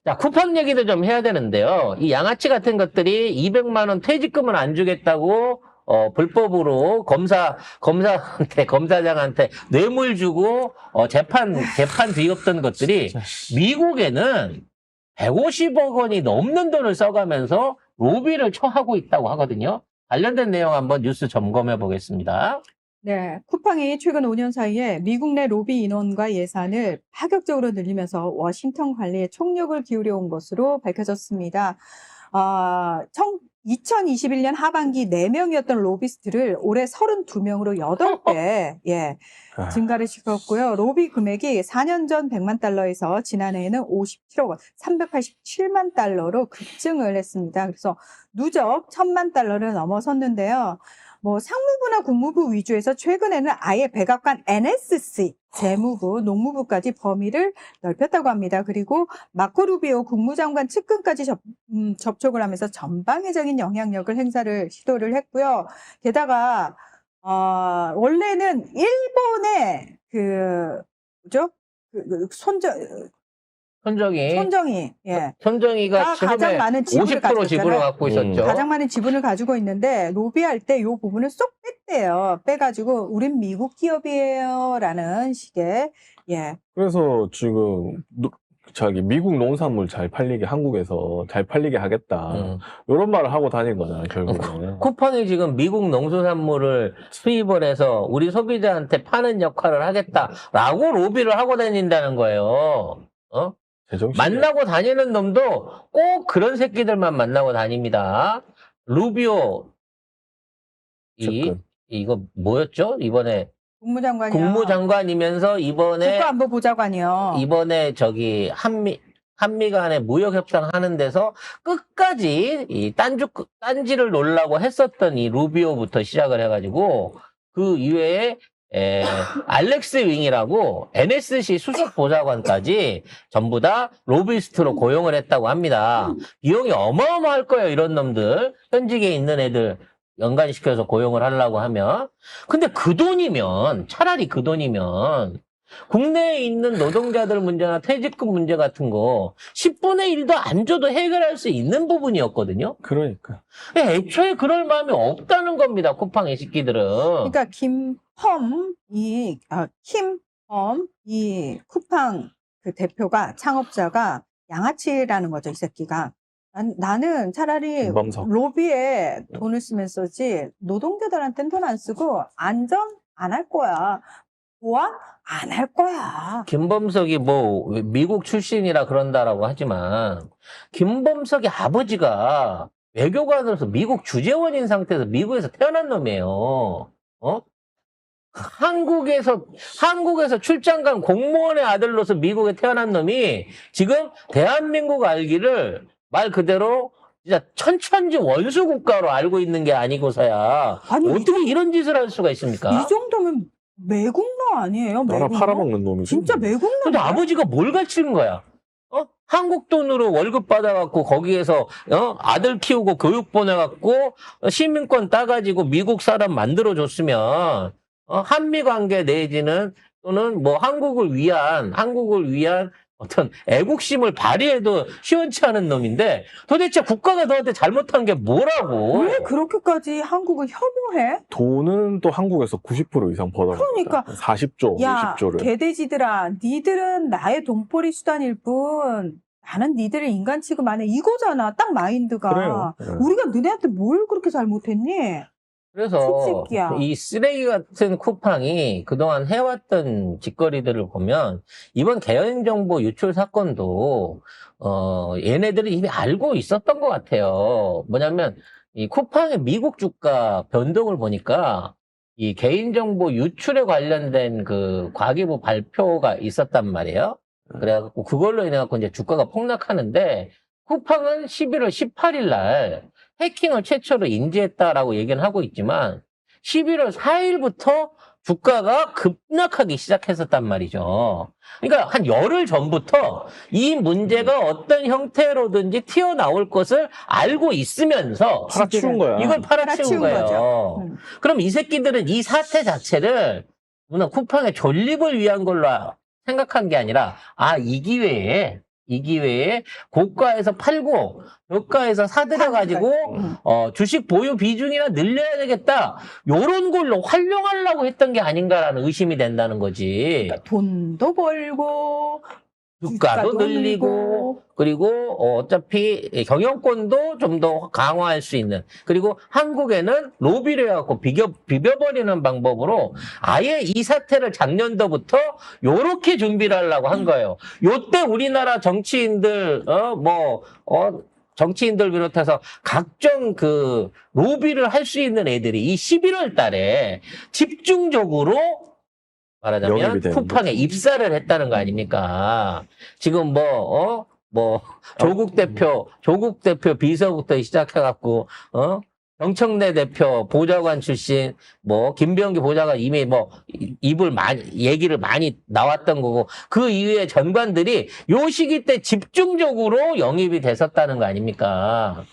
자, 쿠팡 얘기도 좀 해야 되는데요. 이 양아치 같은 것들이 200만 원 퇴직금을 안 주겠다고 불법으로 검사장한테 뇌물 주고 재판 뒤엎던 것들이 미국에는 150억 원이 넘는 돈을 써가면서 로비를 처하고 있다고 하거든요. 관련된 내용 한번 뉴스 점검해 보겠습니다. 네, 쿠팡이 최근 5년 사이에 미국 내 로비 인원과 예산을 파격적으로 늘리면서 워싱턴 관리에 총력을 기울여 온 것으로 밝혀졌습니다. 2021년 하반기 4명이었던 로비스트를 올해 32명으로 8배 증가를 시켰고요. 로비 금액이 4년 전 100만 달러에서 지난해에는 57억 원, 387만 달러로 급증을 했습니다. 그래서 누적 1000만 달러를 넘어섰는데요. 뭐 상무부나 국무부 위주에서 최근에는 아예 백악관 NSC, 재무부, 농무부까지 범위를 넓혔다고 합니다. 그리고 마코 루비오 국무장관 측근까지 접촉을 하면서 전방위적인 영향력을 행사를 시도를 했고요. 게다가 원래는 일본의 손정희가 가장 많은 지분을 50% 지분을 갖고 있었죠. 가장 많은 지분을 가지고 있는데 로비할 때 이 부분을 쏙 뺐대요. 빼가지고 우린 미국 기업이에요 라는 식의 그래서 지금 미국 농산물 잘 팔리게 한국에서 잘 팔리게 하겠다 이런 말을 하고 다닌 거잖아요 결국은. 쿠팡이 지금 미국 농수산물을 수입을 해서 우리 소비자한테 파는 역할을 하겠다라고 로비를 하고 다닌다는 거예요. 만나고 다니는 놈도 꼭 그런 새끼들만 만나고 다닙니다. 루비오 이거 뭐였죠? 이번에 국무장관이요. 국무장관이면서 이번에 국가안보보좌관이요. 이번에 한미 간에 무역 협상 하는 데서 끝까지 이 딴지를 놓으려고 했었던 이 루비오부터 시작을 해가지고 그 이외에 알렉스 윙이라고 NSC 수석 보좌관까지 전부 다 로비스트로 고용을 했다고 합니다. 비용이 어마어마할 거예요, 이런 놈들. 현직에 있는 애들 연관시켜서 고용을 하려고 하면. 근데 차라리 그 돈이면 국내에 있는 노동자들 문제나 퇴직금 문제 같은 거 10분의 1도 안 줘도 해결할 수 있는 부분이었거든요. 그러니까. 애초에 그럴 마음이 없다는 겁니다, 쿠팡 애식기들은. 그러니까 이 쿠팡 그 대표가, 창업자가 양아치라는 거죠, 이 새끼가. 나는 차라리 김범석. 로비에 돈을 쓰면 쓰지 노동자들한테는 돈 안 쓰고 안전 안 할 거야. 보안 안 할 거야. 김범석이 뭐 미국 출신이라 그런다라고 하지만 김범석의 아버지가 외교관으로서 미국 주재원인 상태에서 미국에서 태어난 놈이에요. 한국에서 출장 간 공무원의 아들로서 미국에 태어난 놈이 지금 대한민국 알기를 말 그대로 진짜 천천지 원수 국가로 알고 있는 게 아니고서야 어떻게 이런 짓을 할 수가 있습니까? 이 정도면 매국노 아니에요? 나라 매국노? 팔아먹는 놈이지. 진짜 매국노. 근데 아버지가 뭘 가르치는 거야? 한국 돈으로 월급 받아갖고 거기에서 아들 키우고 교육 보내갖고 시민권 따가지고 미국 사람 만들어줬으면 한미 관계 내지는 또는 뭐 한국을 위한 어떤 애국심을 발휘해도 시원치 않은 놈인데 도대체 국가가 너한테 잘못한 게 뭐라고? 왜 그렇게까지 한국을 혐오해? 돈은 또 한국에서 90% 이상 벌어요. 그러니까 40조, 야, 50조를. 개돼지들아, 니들은 나의 돈벌이 수단일 뿐 나는 니들을 인간 취급 안 해. 이거잖아, 딱 마인드가. 그래요. 우리가 너네한테 뭘 그렇게 잘못했니? 그래서 솔직히야. 이 쓰레기 같은 쿠팡이 그동안 해왔던 짓거리들을 보면 이번 개인정보 유출 사건도 얘네들이 이미 알고 있었던 것 같아요. 뭐냐면 이 쿠팡의 미국 주가 변동을 보니까 이 개인정보 유출에 관련된 그 과기부 발표가 있었단 말이에요. 그래갖고 그걸로 인해갖고 이제 주가가 폭락하는데 쿠팡은 11월 18일 날 해킹을 최초로 인지했다라고 얘기는 하고 있지만 11월 4일부터 주가가 급락하기 시작했었단 말이죠. 그러니까 한 열흘 전부터 이 문제가 어떤 형태로든지 튀어나올 것을 알고 있으면서 팔아치운 거야. 이걸 팔아치운 거예요. 거죠. 그럼 이 새끼들은 이 사태 자체를 쿠팡의 존립을 위한 걸로 생각한 게 아니라 이 기회에 이 기회에 고가에서 팔고 저가에서 사들여가지고 주식 보유 비중이나 늘려야 되겠다. 요런 걸로 활용하려고 했던 게 아닌가라는 의심이 된다는 거지. 돈도 벌고 주가도 늘리고 그리고 어차피 경영권도 좀 더 강화할 수 있는, 그리고 한국에는 로비를 해갖고 비벼버리는 방법으로 아예 이 사태를 작년도부터 요렇게 준비를 하려고 한 거예요. 요때 우리나라 정치인들 정치인들 비롯해서 각종 그 로비를 할 수 있는 애들이 이 11월 달에 집중적으로 말하자면 영입이 되는 쿠팡에 거지. 입사를 했다는 거 아닙니까? 지금 조국 대표 비서부터 시작해갖고, 정청래 대표 보좌관 출신, 김병기 보좌관 이미 얘기를 많이 나왔던 거고, 그 이후에 전관들이 요 시기 때 집중적으로 영입이 됐었다는 거 아닙니까?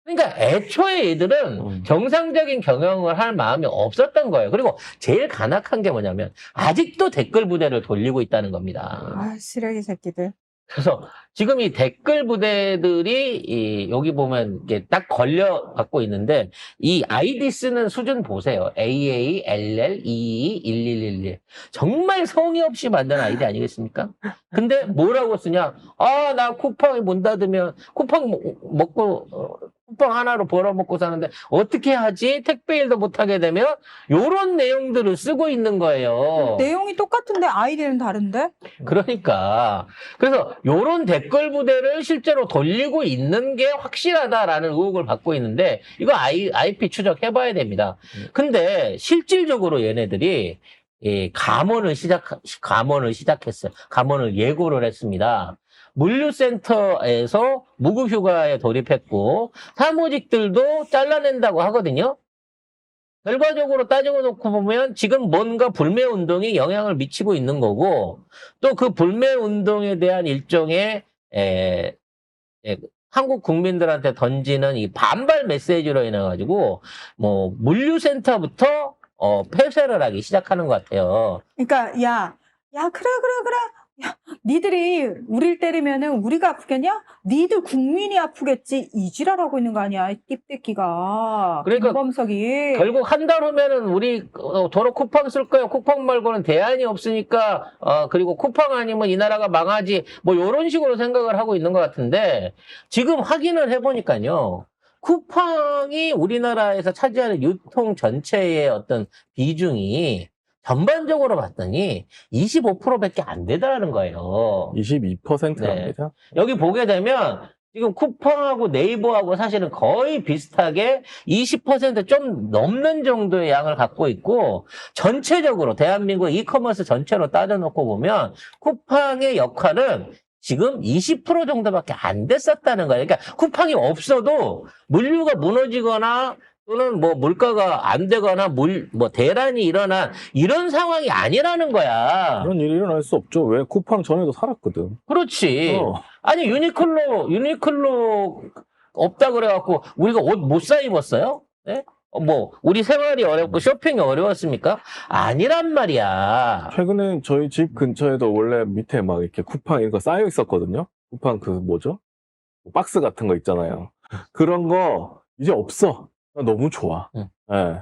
그러니까 애초에 얘들은 정상적인 경영을 할 마음이 없었던 거예요. 그리고 제일 간악한 게 뭐냐면 아직도 댓글 부대를 돌리고 있다는 겁니다. 아, 쓰레기 새끼들. 그래서 지금 이 댓글 부대들이 여기 보면 이게 딱 걸려 갖고 있는데 이 아이디 쓰는 수준 보세요. AALL221111 정말 성의 없이 만든 아이디 아니겠습니까? 근데 뭐라고 쓰냐? 아, 나 쿠팡이 문 닫으면 쿠팡 먹고 쿠팡 하나로 벌어먹고 사는데 어떻게 하지? 택배 일도 못하게 되면 요런 내용들을 쓰고 있는 거예요. 내용이 똑같은데 아이디는 다른데? 그러니까 그래서 요런 댓글 부대를 실제로 돌리고 있는 게 확실하다라는 의혹을 받고 있는데 이거 IP 추적해봐야 됩니다. 근데 실질적으로 얘네들이 감원을 시작했어요. 감원을 예고를 했습니다. 물류센터에서 무급휴가에 돌입했고 사무직들도 잘라낸다고 하거든요. 결과적으로 따지고 놓고 보면 지금 뭔가 불매운동이 영향을 미치고 있는 거고 또 그 불매운동에 대한 일종의 한국 국민들한테 던지는 이 반발 메시지로 인해 가지고 물류센터부터 폐쇄를 하기 시작하는 것 같아요. 그러니까 야 그래. 야, 니들이 우릴 때리면은 우리가 아프겠냐? 니들 국민이 아프겠지. 이 지랄하고 있는 거 아니야, 이 띠떼끼가. 그러니까 범석이. 결국 한 달 후면은 우리 도로 쿠팡 쓸 거예요. 쿠팡 말고는 대안이 없으니까 그리고 쿠팡 아니면 이 나라가 망하지 요런 식으로 생각을 하고 있는 것 같은데 지금 확인을 해보니까요. 쿠팡이 우리나라에서 차지하는 유통 전체의 어떤 비중이 전반적으로 봤더니 25%밖에 안 되더라는 거예요. 22%랍니다. 여기 보게 되면 지금 쿠팡하고 네이버하고 사실은 거의 비슷하게 20% 좀 넘는 정도의 양을 갖고 있고 전체적으로 대한민국 이커머스 전체로 따져놓고 보면 쿠팡의 역할은 지금 20% 정도밖에 안 됐었다는 거예요. 그러니까 쿠팡이 없어도 물류가 무너지거나 또는 물가가 안 되거나 대란이 일어난 이런 상황이 아니라는 거야. 그런 일이 일어날 수 없죠. 왜? 쿠팡 전에도 살았거든. 그렇지. 아니 유니클로 없다 그래갖고 우리가 옷 못 사 입었어요? 네? 우리 생활이 어렵고 쇼핑이 어려웠습니까? 아니란 말이야. 최근에 저희 집 근처에도 원래 밑에 막 이렇게 쿠팡 이런 거 쌓여 있었거든요. 쿠팡 박스 같은 거 있잖아요. 그런 거 이제 없어. 너무 좋아. 응. 네.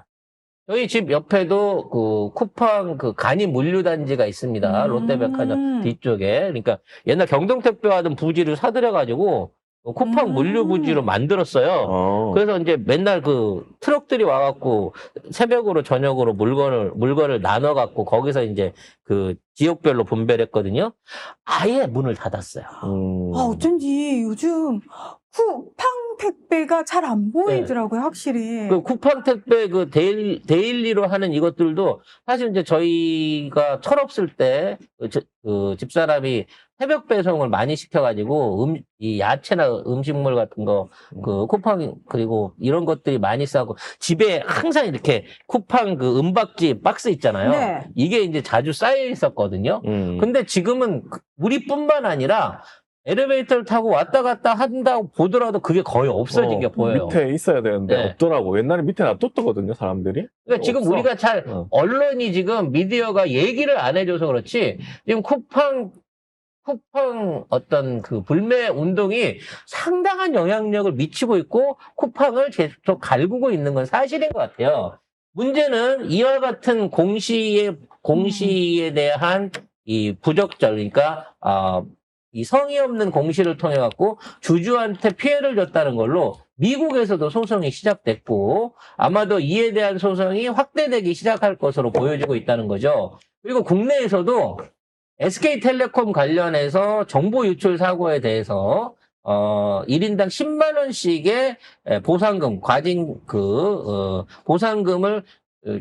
저희 집 옆에도 그 쿠팡 그 간이 물류단지가 있습니다. 롯데백화점 뒤쪽에. 그러니까 옛날 경동택배 하던 부지를 사들여가지고 쿠팡 물류 부지로 만들었어요. 그래서 이제 맨날 그 트럭들이 와갖고 새벽으로 저녁으로 물건을 나눠갖고 거기서 이제 그 지역별로 분배를 했거든요. 아예 문을 닫았어요. 어쩐지 요즘 쿠팡 택배가 잘 안 보이더라고요, 확실히. 그 쿠팡 택배 그 데일리로 하는 이것들도 사실 이제 저희가 철없을 때 그 집사람이 새벽 배송을 많이 시켜가지고 이 야채나 음식물 같은 거 그 쿠팡 그리고 이런 것들이 많이 싸고 집에 항상 이렇게 쿠팡 그 은박지 박스 있잖아요. 네. 이게 이제 자주 쌓여 있었거든요. 근데 지금은 우리뿐만 아니라 엘리베이터를 타고 왔다 갔다 한다고 보더라도 그게 거의 없어진 게 보여요. 밑에 있어야 되는데 네. 없더라고. 옛날에 밑에 놔뒀거든요, 사람들이. 그러니까 지금 없어. 우리가 언론이 지금 미디어가 얘기를 안 해줘서 그렇지 지금 쿠팡 쿠팡 어떤 그 불매 운동이 상당한 영향력을 미치고 있고 쿠팡을 계속 갈구고 있는 건 사실인 것 같아요. 문제는 이와 같은 공시에 대한 이 부적절, 그러니까 이 성의 없는 공시를 통해 갖고 주주한테 피해를 줬다는 걸로 미국에서도 소송이 시작됐고 아마도 이에 대한 소송이 확대되기 시작할 것으로 보여지고 있다는 거죠. 그리고 국내에서도 SK텔레콤 관련해서 정보 유출 사고에 대해서 1인당 10만 원씩의 보상금, 보상금을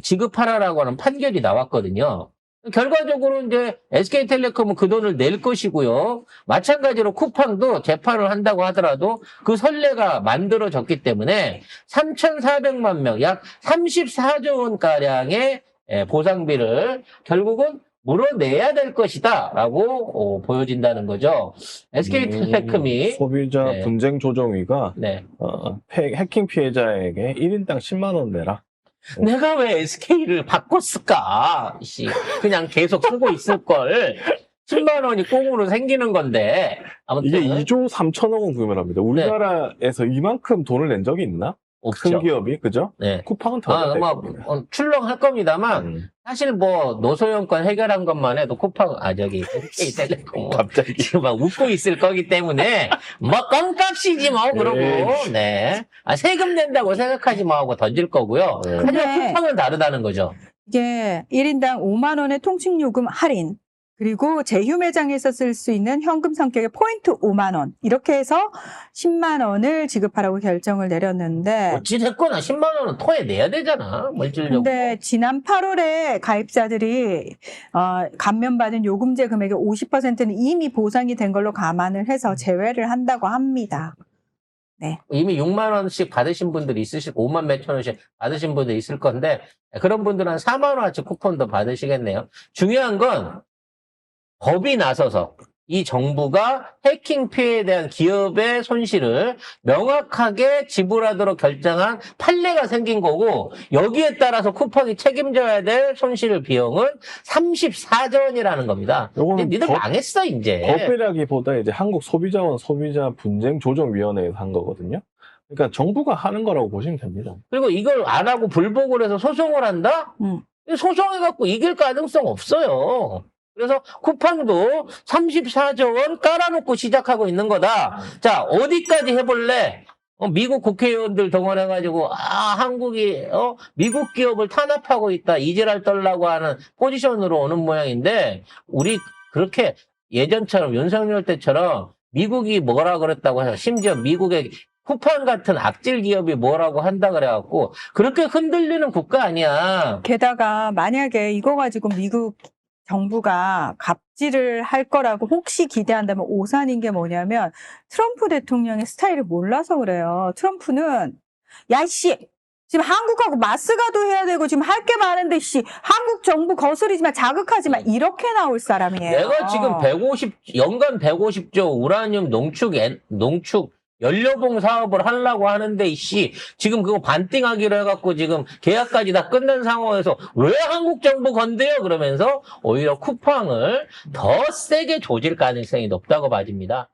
지급하라라고 하는 판결이 나왔거든요. 결과적으로 이제 SK텔레콤은 그 돈을 낼 것이고요. 마찬가지로 쿠팡도 재판을 한다고 하더라도 그 선례가 만들어졌기 때문에 3,400만 명, 약 34조 원가량의 보상비를 결국은 물어내야 될 것이다라고 보여진다는 거죠. SK텔레콤이 소비자 네. 분쟁 조정위가 네. 해킹 피해자에게 1인당 10만 원 내라. 내가 왜 SK를 바꿨을까? 그냥 계속 쓰고 있을 걸. 10만 원이 꽁으로 생기는 건데. 아무튼 이게 2조 3천억 원 규모랍니다. 우리나라에서 이만큼 돈을 낸 적이 있나? 없죠. 큰 기업이, 그죠? 네. 쿠팡은 더 출렁할 겁니다만 사실 뭐 노소연권 해결한 것만 해도 쿠팡 SK텔레콤 갑자기 지금 막 웃고 있을 거기 때문에 뭐 껌값이지 뭐 그러고 네. 세금 낸다고 생각하지 뭐 하고 던질 거고요. 하지만 근데 쿠팡은 다르다는 거죠. 이게 1인당 5만 원의 통신요금 할인, 그리고 제휴 매장에서 쓸 수 있는 현금 성격의 포인트 5만 원, 이렇게 해서 10만 원을 지급하라고 결정을 내렸는데, 어찌됐거나 10만 원은 토해내야 되잖아. 물질적으로. 근데 지난 8월에 가입자들이 감면받은 요금제 금액의 50%는 이미 보상이 된 걸로 감안을 해서 제외를 한다고 합니다. 이미 6만 원씩 받으신 분들이 있으실, 5만 몇천 원씩 받으신 분들이 있을 건데, 그런 분들은 한 4만 원어치 쿠폰도 받으시겠네요. 중요한 건 법이 나서서 이 정부가 해킹 피해에 대한 기업의 손실을 명확하게 지불하도록 결정한 판례가 생긴 거고, 여기에 따라서 쿠팡이 책임져야 될 손실 비용은 34조 원이라는 겁니다. 근데 니들 망했어, 이제. 법이라기보다 이제 한국 소비자원 소비자 분쟁 조정위원회에서 한 거거든요. 그러니까 정부가 하는 거라고 보시면 됩니다. 그리고 이걸 안 하고 불복을 해서 소송을 한다? 소송해갖고 이길 가능성 없어요. 그래서 쿠팡도 34조 원 깔아놓고 시작하고 있는 거다. 자, 어디까지 해볼래? 미국 국회의원들 동원해가지고, 한국이, 미국 기업을 탄압하고 있다. 이지랄 떨라고 하는 포지션으로 오는 모양인데, 우리 그렇게 예전처럼 윤석열 때처럼 미국이 뭐라 그랬다고 해서, 심지어 미국의 쿠팡 같은 악질 기업이 뭐라고 한다 그래갖고, 그렇게 흔들리는 국가 아니야. 게다가 만약에 이거 가지고 미국 정부가 갑질을 할 거라고 혹시 기대한다면 오산인 게 뭐냐면, 트럼프 대통령의 스타일을 몰라서 그래요. 트럼프는 지금 한국하고 맞서가도 해야 되고 지금 할 게 많은데 한국 정부 거스르지 마, 자극하지 마, 이렇게 나올 사람이에요. 내가 지금 연간 150조 우라늄 농축 연료봉 사업을 하려고 하는데, 지금 그거 반띵하기로 해갖고 지금 계약까지 다 끝낸 상황에서 왜 한국 정부 건드려? 그러면서 오히려 쿠팡을 더 세게 조질 가능성이 높다고 봐집니다.